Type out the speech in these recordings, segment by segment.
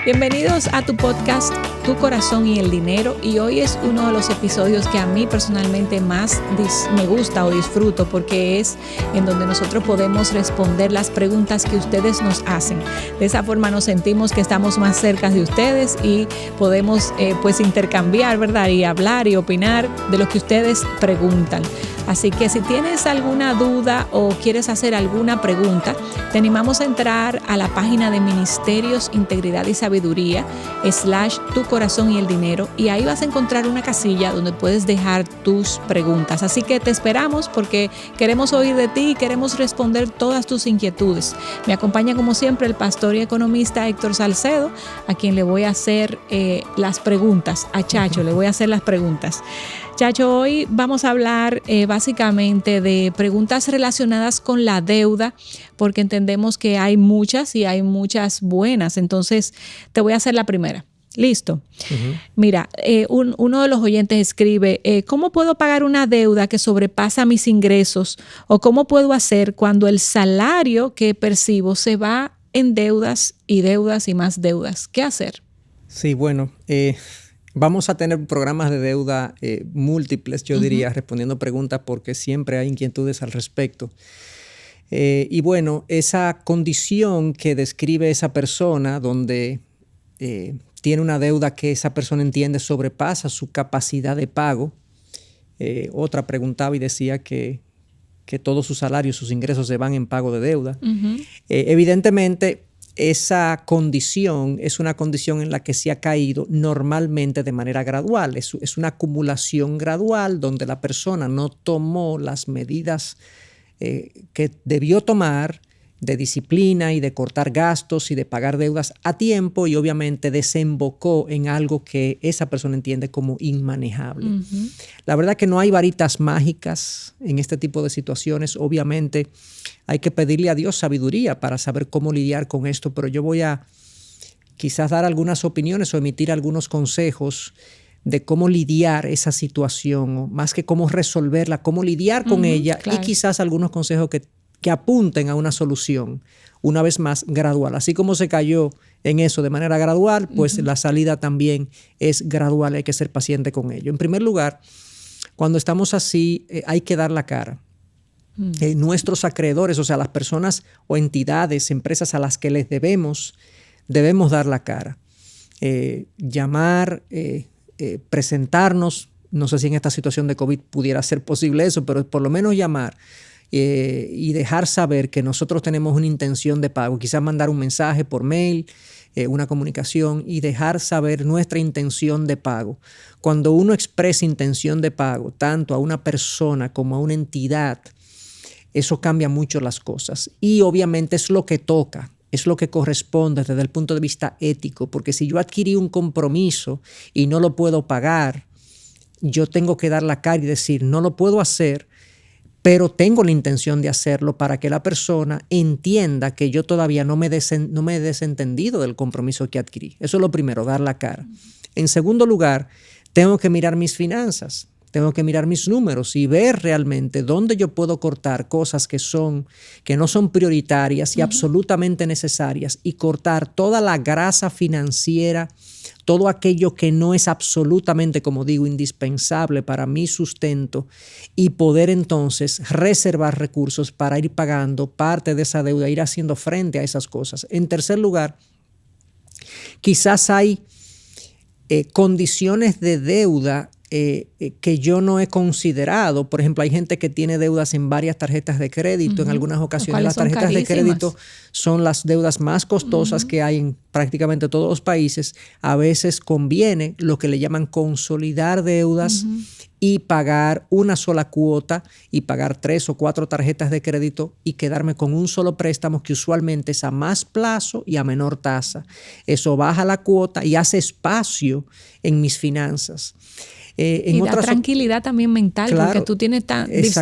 Bienvenidos a tu podcast Tu Corazón y el Dinero, y hoy es uno de los episodios que a mí personalmente más me gusta o disfruto, porque es en donde nosotros podemos responder las preguntas que ustedes nos hacen. De esa forma nos sentimos que estamos más cerca de ustedes y podemos pues intercambiar, ¿verdad? Y hablar y opinar de lo que ustedes preguntan. Así que si tienes alguna duda o quieres hacer alguna pregunta, te animamos a entrar a la página de Ministerios Integridad y Sabiduría / Tu Corazón y el Dinero, y ahí vas a encontrar una casilla donde puedes dejar tus preguntas. Así que te esperamos porque queremos oír de ti y queremos responder todas tus inquietudes. Me acompaña como siempre el pastor y economista Héctor Salcedo, a quien le voy a hacer las preguntas. A Chacho le voy a hacer las preguntas. Chacho, hoy vamos a hablar básicamente de preguntas relacionadas con la deuda, porque entendemos que hay muchas y hay muchas buenas. Entonces, te voy a hacer la primera. ¿Listo? Uh-huh. Mira, uno de los oyentes escribe, ¿cómo puedo pagar una deuda que sobrepasa mis ingresos? ¿O cómo puedo hacer cuando el salario que percibo se va en deudas y más deudas? ¿Qué hacer? Sí, bueno, vamos a tener programas de deuda múltiples, yo diría, respondiendo preguntas porque siempre hay inquietudes al respecto. Y bueno, esa condición que describe esa persona donde tiene una deuda que esa persona entiende sobrepasa su capacidad de pago. Otra preguntaba y decía que todos sus salarios, sus ingresos se van en pago de deuda. Uh-huh. Evidentemente, esa condición es una condición en la que se ha caído normalmente de manera gradual. Es una acumulación gradual donde la persona no tomó las medidas que debió tomar de disciplina y de cortar gastos y de pagar deudas a tiempo, y obviamente desembocó en algo que esa persona entiende como inmanejable. Uh-huh. La verdad que no hay varitas mágicas en este tipo de situaciones. Obviamente hay que pedirle a Dios sabiduría para saber cómo lidiar con esto, pero yo voy a quizás dar algunas opiniones o emitir algunos consejos de cómo lidiar esa situación, o más que cómo resolverla, cómo lidiar con ella, claro. Y quizás algunos consejos que apunten a una solución, una vez más, gradual. Así como se cayó en eso de manera gradual, pues la salida también es gradual, hay que ser paciente con ello. En primer lugar, cuando estamos así, hay que dar la cara. Nuestros acreedores, o sea, las personas o entidades, empresas a las que les debemos dar la cara. Llamar, presentarnos, no sé si en esta situación de COVID pudiera ser posible eso, pero por lo menos llamar y dejar saber que nosotros tenemos una intención de pago, quizás mandar un mensaje por mail, una comunicación, y dejar saber nuestra intención de pago. Cuando uno expresa intención de pago, tanto a una persona como a una entidad, eso cambia mucho las cosas. Y obviamente es lo que toca, es lo que corresponde desde el punto de vista ético, porque si yo adquirí un compromiso y no lo puedo pagar, yo tengo que dar la cara y decir, no lo puedo hacer, pero tengo la intención de hacerlo para que la persona entienda que yo todavía no me he desentendido del compromiso que adquirí. Eso es lo primero, dar la cara. En segundo lugar, tengo que mirar mis finanzas, tengo que mirar mis números y ver realmente dónde yo puedo cortar cosas que no son prioritarias y absolutamente necesarias, y cortar toda la grasa financiera, todo aquello que no es absolutamente, como digo, indispensable para mi sustento, y poder entonces reservar recursos para ir pagando parte de esa deuda, ir haciendo frente a esas cosas. En tercer lugar, quizás hay condiciones de deuda que yo no he considerado. Por ejemplo, hay gente que tiene deudas en varias tarjetas de crédito. En algunas ocasiones las tarjetas de crédito son las deudas más costosas que hay en prácticamente todos los países. A veces conviene lo que le llaman consolidar deudas y pagar una sola cuota y pagar 3 o 4 tarjetas de crédito y quedarme con un solo préstamo que usualmente es a más plazo y a menor tasa. Eso baja la cuota y hace espacio en mis finanzas. Y da tranquilidad también mental, claro, porque tú tienes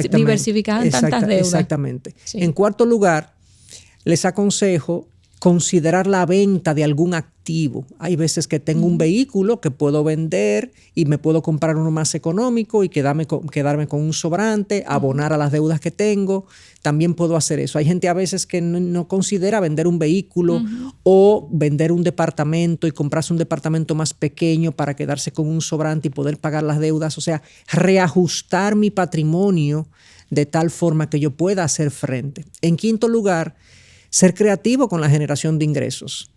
diversificado en tantas deudas. Exactamente. Sí. En cuarto lugar, les aconsejo considerar la venta de algún activo adquisitivo. Hay veces que tengo un vehículo que puedo vender y me puedo comprar uno más económico y quedarme con un sobrante, abonar a las deudas que tengo. También puedo hacer eso. Hay gente a veces que no considera vender un vehículo o vender un departamento y comprarse un departamento más pequeño para quedarse con un sobrante y poder pagar las deudas. O sea, reajustar mi patrimonio de tal forma que yo pueda hacer frente. En quinto lugar, ser creativo con la generación de ingresos.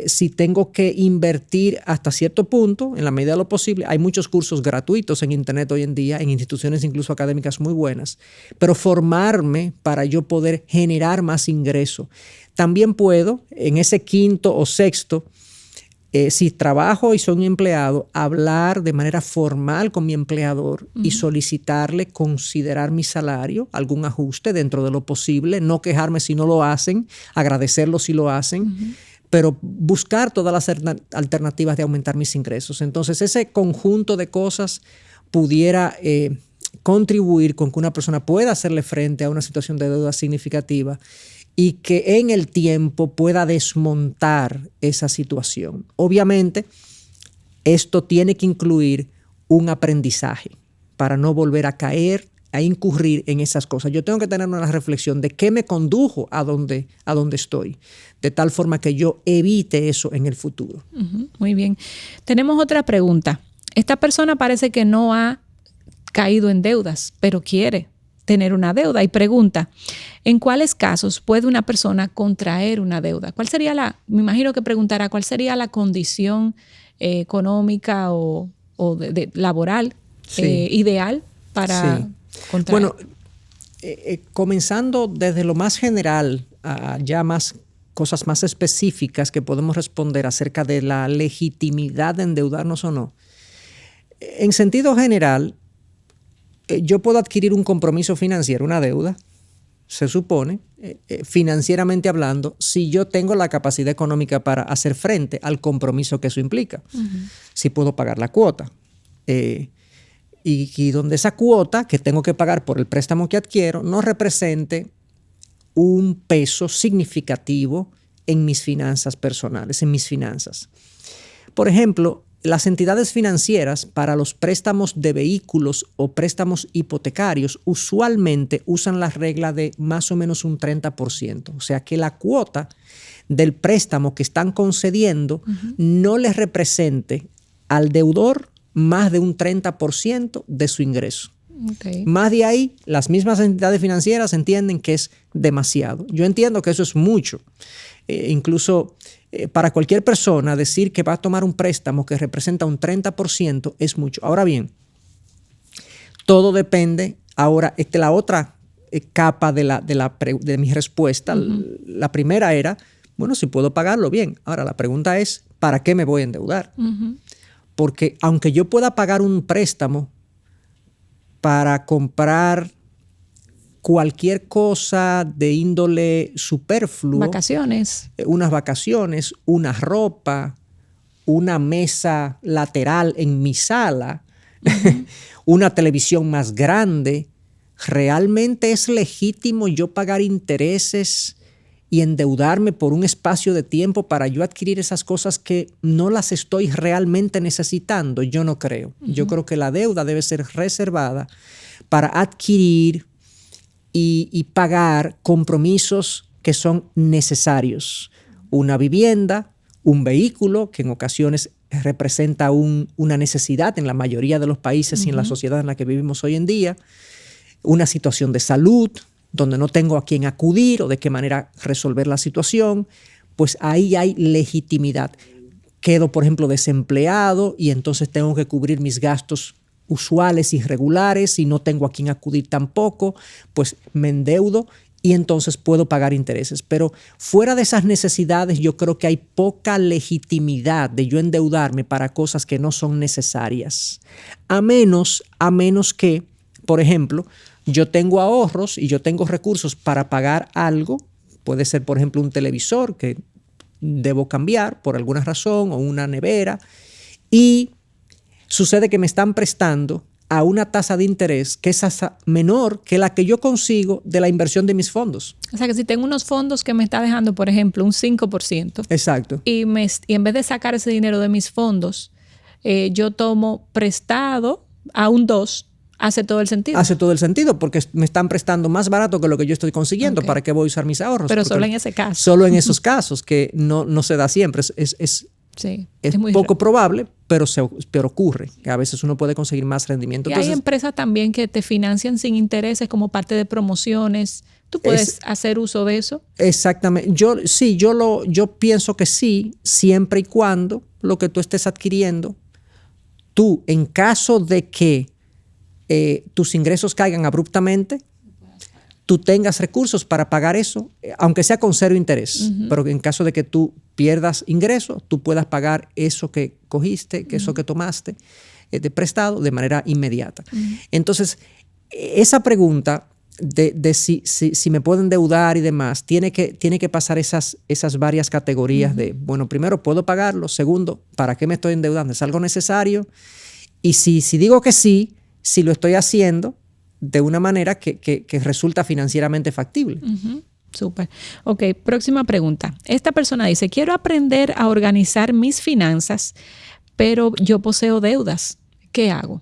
Si tengo que invertir hasta cierto punto, en la medida de lo posible, hay muchos cursos gratuitos en Internet hoy en día, en instituciones incluso académicas muy buenas, pero formarme para yo poder generar más ingreso. También puedo, en ese quinto o sexto, si trabajo y soy un empleado, hablar de manera formal con mi empleador y solicitarle considerar mi salario, algún ajuste dentro de lo posible, no quejarme si no lo hacen, agradecerlo si lo hacen, pero buscar todas las alternativas de aumentar mis ingresos. Entonces, ese conjunto de cosas pudiera contribuir con que una persona pueda hacerle frente a una situación de deuda significativa y que en el tiempo pueda desmontar esa situación. Obviamente, esto tiene que incluir un aprendizaje para no volver a caer, a incurrir en esas cosas. Yo tengo que tener una reflexión de qué me condujo a donde estoy, de tal forma que yo evite eso en el futuro. Muy bien. Tenemos otra pregunta. Esta persona parece que no ha caído en deudas, pero quiere tener una deuda y pregunta, ¿en cuáles casos puede una persona contraer una deuda? ¿Cuál sería me imagino que preguntará, ¿cuál sería la condición económica o laboral ideal para contraer? Bueno, comenzando desde lo más general a ya más cosas más específicas que podemos responder acerca de la legitimidad de endeudarnos o no. En sentido general, yo puedo adquirir un compromiso financiero, una deuda, se supone, financieramente hablando, si yo tengo la capacidad económica para hacer frente al compromiso que eso implica. Si puedo pagar la cuota. Y donde esa cuota que tengo que pagar por el préstamo que adquiero no represente un peso significativo en mis finanzas personales, en mis finanzas. Por ejemplo, las entidades financieras para los préstamos de vehículos o préstamos hipotecarios usualmente usan la regla de más o menos un 30%. O sea que la cuota del préstamo que están concediendo no les represente al deudor más de un 30% de su ingreso. Okay. Más de ahí, las mismas entidades financieras entienden que es demasiado. Yo entiendo que eso es mucho. Incluso para cualquier persona decir que va a tomar un préstamo que representa un 30% es mucho. Ahora bien, todo depende. Ahora, la otra capa de mi respuesta, la primera era, bueno, si puedo pagarlo, bien. Ahora, la pregunta es, ¿para qué me voy a endeudar? Porque aunque yo pueda pagar un préstamo para comprar cualquier cosa de índole superfluo. Vacaciones. Unas vacaciones, una ropa, una mesa lateral en mi sala, una televisión más grande. ¿Realmente es legítimo yo pagar intereses y endeudarme por un espacio de tiempo para yo adquirir esas cosas que no las estoy realmente necesitando? Yo no creo. Yo creo que la deuda debe ser reservada para adquirir y pagar compromisos que son necesarios. Una vivienda, un vehículo, que en ocasiones representa una necesidad en la mayoría de los países y en la sociedad en la que vivimos hoy en día. Una situación de salud, donde no tengo a quién acudir o de qué manera resolver la situación, pues ahí hay legitimidad. Quedo, por ejemplo, desempleado y entonces tengo que cubrir mis gastos usuales y regulares y no tengo a quién acudir tampoco, pues me endeudo y entonces puedo pagar intereses. Pero fuera de esas necesidades, yo creo que hay poca legitimidad de yo endeudarme para cosas que no son necesarias. A menos que, por ejemplo, yo tengo ahorros y yo tengo recursos para pagar algo. Puede ser, por ejemplo, un televisor que debo cambiar por alguna razón o una nevera. Y sucede que me están prestando a una tasa de interés que es menor que la que yo consigo de la inversión de mis fondos. O sea, que si tengo unos fondos que me está dejando, por ejemplo, un 5%. Exacto. Y en vez de sacar ese dinero de mis fondos, yo tomo prestado a un 2%, hace todo el sentido. Hace todo el sentido porque me están prestando más barato que lo que yo estoy consiguiendo. ¿Para qué voy a usar mis ahorros? Pero solo en ese caso. Solo en esos casos, que no se da siempre. Es muy poco probable, pero ocurre. Que a veces uno puede conseguir más rendimiento. Y entonces, hay empresas también que te financian sin intereses como parte de promociones. ¿Tú puedes hacer uso de eso? Exactamente. Yo pienso que sí, siempre y cuando lo que tú estés adquiriendo, tú, en caso de que tus ingresos caigan abruptamente, tú tengas recursos para pagar eso, aunque sea con cero interés. Pero en caso de que tú pierdas ingresos, tú puedas pagar eso que cogiste, eso que tomaste de prestado de manera inmediata. Entonces, esa pregunta de si me puedo endeudar y demás, tiene que pasar esas varias categorías de, bueno, primero, ¿puedo pagarlo? Segundo, ¿para qué me estoy endeudando? ¿Es algo necesario? Y si digo que sí, si lo estoy haciendo de una manera que resulta financieramente factible. Súper. Ok, próxima pregunta. Esta persona dice, quiero aprender a organizar mis finanzas, pero yo poseo deudas. ¿Qué hago?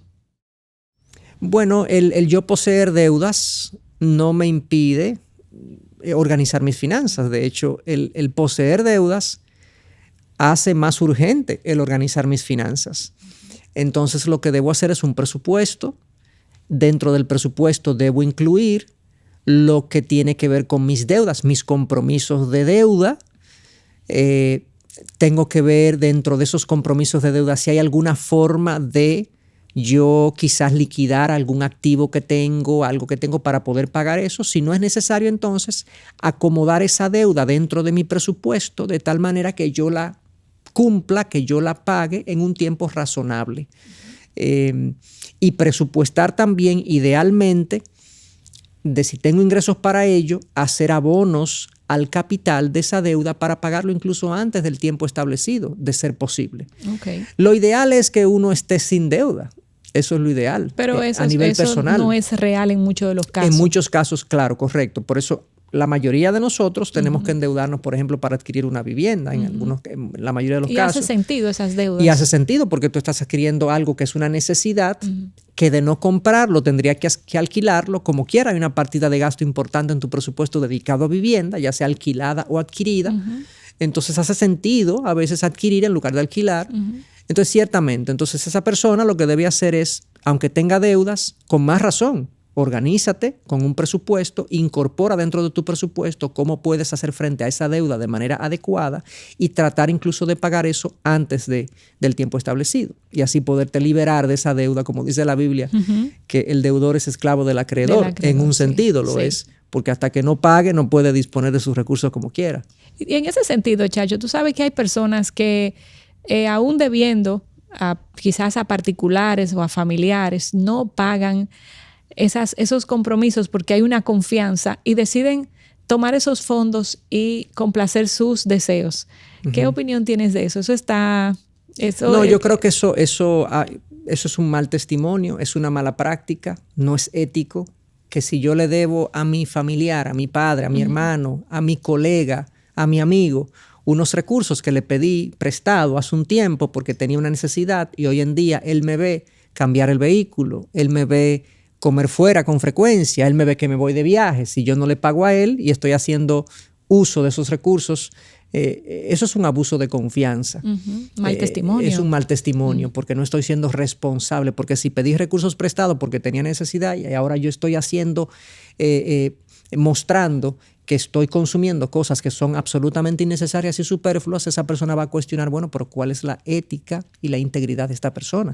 Bueno, el yo poseer deudas no me impide organizar mis finanzas. De hecho, el poseer deudas hace más urgente el organizar mis finanzas. Entonces, lo que debo hacer es un presupuesto. Dentro del presupuesto debo incluir lo que tiene que ver con mis deudas, mis compromisos de deuda. Tengo que ver dentro de esos compromisos de deuda si hay alguna forma de yo quizás liquidar algún activo que tengo, algo que tengo para poder pagar eso. Si no es necesario, entonces acomodar esa deuda dentro de mi presupuesto de tal manera que yo la cumpla, que yo la pague en un tiempo razonable. Y presupuestar también, idealmente, de si tengo ingresos para ello, hacer abonos al capital de esa deuda para pagarlo incluso antes del tiempo establecido, de ser posible. Okay. Lo ideal es que uno esté sin deuda. Eso es lo ideal. Pero a nivel personal. No es real en muchos de los casos. En muchos casos, claro, correcto. Por eso la mayoría de nosotros tenemos que endeudarnos, por ejemplo, para adquirir una vivienda, en la mayoría de los casos. Y hace sentido esas deudas. Y hace sentido porque tú estás adquiriendo algo que es una necesidad, que de no comprarlo tendría que alquilarlo. Como quiera, hay una partida de gasto importante en tu presupuesto dedicado a vivienda, ya sea alquilada o adquirida. Entonces hace sentido a veces adquirir en lugar de alquilar. Entonces, ciertamente, esa persona lo que debe hacer es, aunque tenga deudas, con más razón, organízate con un presupuesto, incorpora dentro de tu presupuesto cómo puedes hacer frente a esa deuda de manera adecuada y tratar incluso de pagar eso antes del tiempo establecido. Y así poderte liberar de esa deuda, como dice la Biblia, que el deudor es esclavo del acreedor. En un sentido lo es, porque hasta que no pague no puede disponer de sus recursos como quiera. Y en ese sentido, Chacho, tú sabes que hay personas que aún debiendo quizás a particulares o a familiares, no pagan esos compromisos porque hay una confianza y deciden tomar esos fondos y complacer sus deseos. ¿Qué opinión tienes de eso? Yo creo que eso es un mal testimonio, es una mala práctica, no es ético. Que si yo le debo a mi familiar, a mi padre, a mi hermano, a mi colega, a mi amigo, unos recursos que le pedí prestado hace un tiempo porque tenía una necesidad y hoy en día él me ve cambiar el vehículo, él me ve comer fuera con frecuencia, él me ve que me voy de viaje, si yo no le pago a él y estoy haciendo uso de esos recursos, eso es un abuso de confianza. Mal testimonio. Es un mal testimonio porque no estoy siendo responsable, porque si pedí recursos prestados porque tenía necesidad y ahora yo estoy mostrando que estoy consumiendo cosas que son absolutamente innecesarias y superfluas, esa persona va a cuestionar, bueno, pero ¿cuál es la ética y la integridad de esta persona?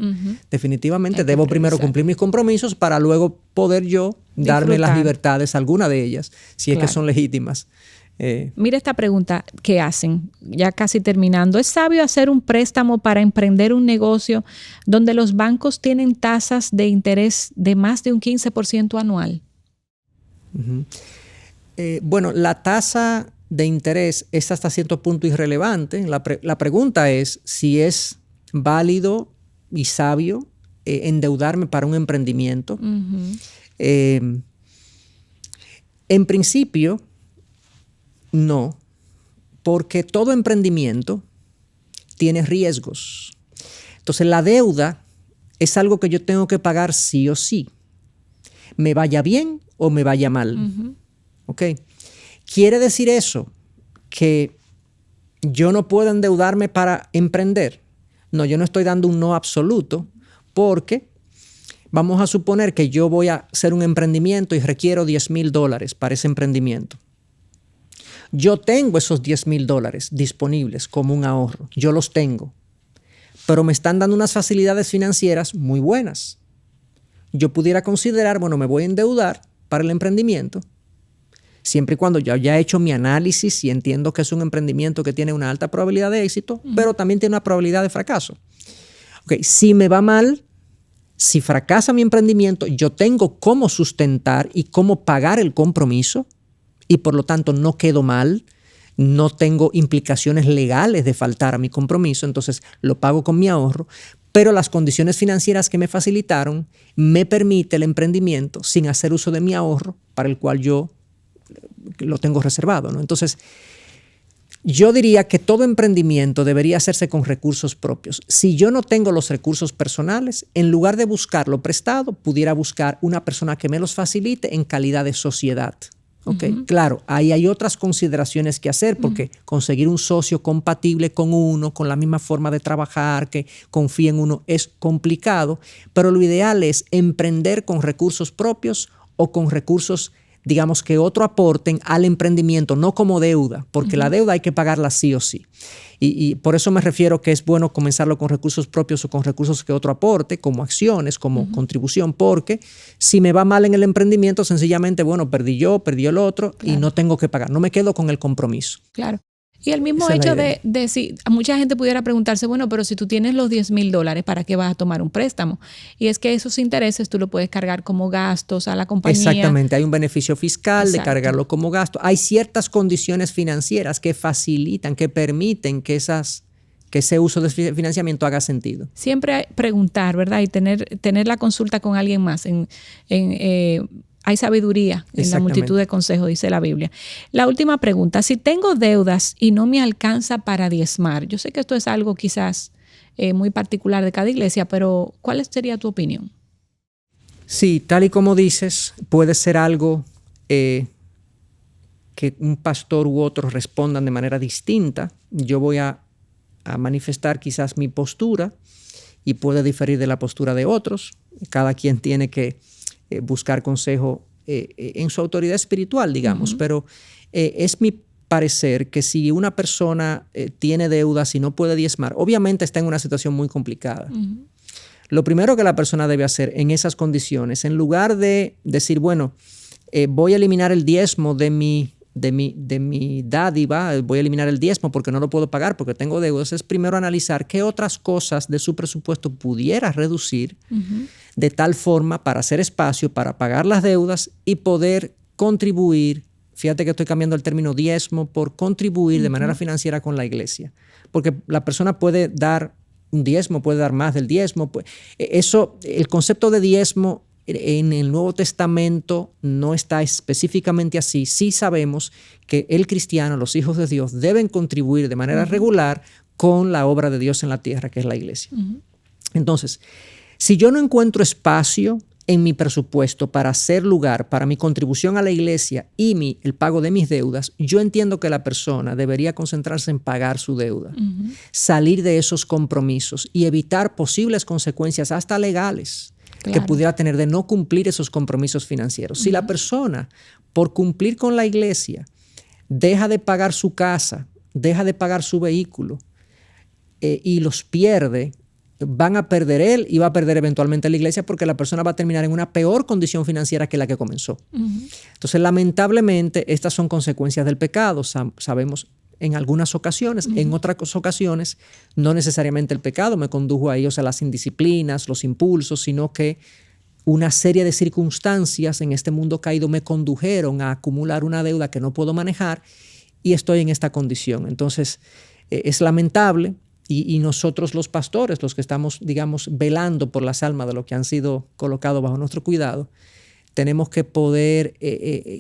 Definitivamente debo primero cumplir mis compromisos para luego poder yo darme las libertades, alguna de ellas, si es que son legítimas. Mira esta pregunta que hacen, ya casi terminando. ¿Es sabio hacer un préstamo para emprender un negocio donde los bancos tienen tasas de interés de más de un 15% anual? Bueno, la tasa de interés es hasta cierto punto irrelevante. La pregunta es si es válido y sabio endeudarme para un emprendimiento. Uh-huh. En principio, no, porque todo emprendimiento tiene riesgos. Entonces, la deuda es algo que yo tengo que pagar sí o sí, me vaya bien o me vaya mal. Uh-huh. ¿Ok? ¿Quiere decir eso que yo no puedo endeudarme para emprender? No, yo no estoy dando un no absoluto, porque vamos a suponer que yo voy a hacer un emprendimiento y requiero $10,000 para ese emprendimiento. Yo tengo esos $10,000 disponibles como un ahorro. Yo los tengo. Pero me están dando unas facilidades financieras muy buenas. Yo pudiera considerar, bueno, me voy a endeudar para el emprendimiento, siempre y cuando yo haya hecho mi análisis y entiendo que es un emprendimiento que tiene una alta probabilidad de éxito, pero también tiene una probabilidad de fracaso. Okay, si me va mal, si fracasa mi emprendimiento, yo tengo cómo sustentar y cómo pagar el compromiso, y por lo tanto no quedo mal, no tengo implicaciones legales de faltar a mi compromiso, entonces lo pago con mi ahorro, pero las condiciones financieras que me facilitaron me permite el emprendimiento sin hacer uso de mi ahorro, para el cual yo lo tengo reservado, ¿no? Entonces, yo diría que todo emprendimiento debería hacerse con recursos propios. Si yo no tengo los recursos personales, en lugar de buscarlo prestado, pudiera buscar una persona que me los facilite en calidad de sociedad. ¿Okay? Uh-huh. Claro, ahí hay otras consideraciones que hacer, porque conseguir un socio compatible con uno, con la misma forma de trabajar, que confíe en uno, es complicado, pero lo ideal es emprender con recursos propios o con recursos, digamos, que otro aporten al emprendimiento, no como deuda, porque la deuda hay que pagarla sí o sí. Y por eso me refiero que es bueno comenzarlo con recursos propios o con recursos que otro aporte, como acciones, como contribución, porque si me va mal en el emprendimiento, sencillamente, bueno, perdí yo, perdió el otro, claro, y no tengo que pagar, no me quedo con el compromiso. Claro. Y el mismo hecho de si mucha gente pudiera preguntarse, bueno, pero si tú tienes los $10,000, ¿para qué vas a tomar un préstamo? Y es que esos intereses tú lo puedes cargar como gastos a la compañía. Exactamente, hay un beneficio fiscal de cargarlo como gasto. Hay ciertas condiciones financieras que facilitan, que permiten que ese uso de financiamiento haga sentido. Siempre preguntar, ¿verdad? Y tener la consulta con alguien más. Hay sabiduría en la multitud de consejos, dice la Biblia. La última pregunta, si tengo deudas y no me alcanza para diezmar, yo sé que esto es algo quizás muy particular de cada iglesia, pero ¿cuál sería tu opinión? Sí, tal y como dices, puede ser algo que un pastor u otro respondan de manera distinta. Yo voy a manifestar quizás mi postura y puede diferir de la postura de otros. Cada quien tiene que buscar consejo en su autoridad espiritual, digamos, pero es mi parecer que si una persona tiene deudas y no puede diezmar, obviamente está en una situación muy complicada. Lo primero que la persona debe hacer en esas condiciones, en lugar de decir, bueno, voy a eliminar el diezmo de mi dádiva, voy a eliminar el diezmo porque no lo puedo pagar, porque tengo deudas, es primero analizar qué otras cosas de su presupuesto pudiera reducir de tal forma para hacer espacio, para pagar las deudas y poder contribuir. Fíjate que estoy cambiando el término diezmo por contribuir de manera financiera con la iglesia, porque la persona puede dar un diezmo, puede dar más del diezmo. El concepto de diezmo en el Nuevo Testamento no está específicamente así. Sí sabemos que el cristiano, los hijos de Dios, deben contribuir de manera regular con la obra de Dios en la tierra, que es la iglesia. Entonces, si yo no encuentro espacio en mi presupuesto para hacer lugar para mi contribución a la iglesia y el pago de mis deudas, yo entiendo que la persona debería concentrarse en pagar su deuda, salir de esos compromisos y evitar posibles consecuencias hasta legales que pudiera tener de no cumplir esos compromisos financieros. Si la persona, por cumplir con la iglesia, deja de pagar su casa, deja de pagar su vehículo y los pierde, van a perder él y va a perder eventualmente la iglesia, porque la persona va a terminar en una peor condición financiera que la que comenzó. Entonces, lamentablemente, estas son consecuencias del pecado. Sabemos en algunas ocasiones, en otras ocasiones, no necesariamente el pecado me condujo a ellos, a las indisciplinas, los impulsos, sino que una serie de circunstancias en este mundo caído me condujeron a acumular una deuda que no puedo manejar y estoy en esta condición. Entonces, es lamentable Y nosotros los pastores, los que estamos, digamos, velando por las almas de los que han sido colocados bajo nuestro cuidado, tenemos que poder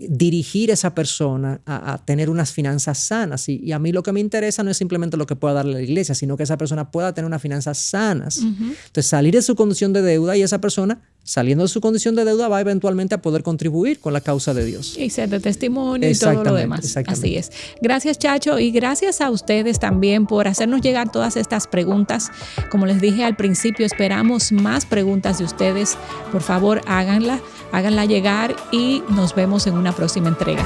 dirigir a esa persona a tener unas finanzas sanas. Y a mí lo que me interesa no es simplemente lo que pueda darle la iglesia, sino que esa persona pueda tener unas finanzas sanas. Entonces, salir de su condición de deuda, y esa persona, saliendo de su condición de deuda, va eventualmente a poder contribuir con la causa de Dios. Y ser de testimonio y todo lo demás. Así es. Gracias, Chacho, y gracias a ustedes también por hacernos llegar todas estas preguntas. Como les dije al principio, esperamos más preguntas de ustedes. Por favor, háganla llegar y nos vemos en una próxima entrega.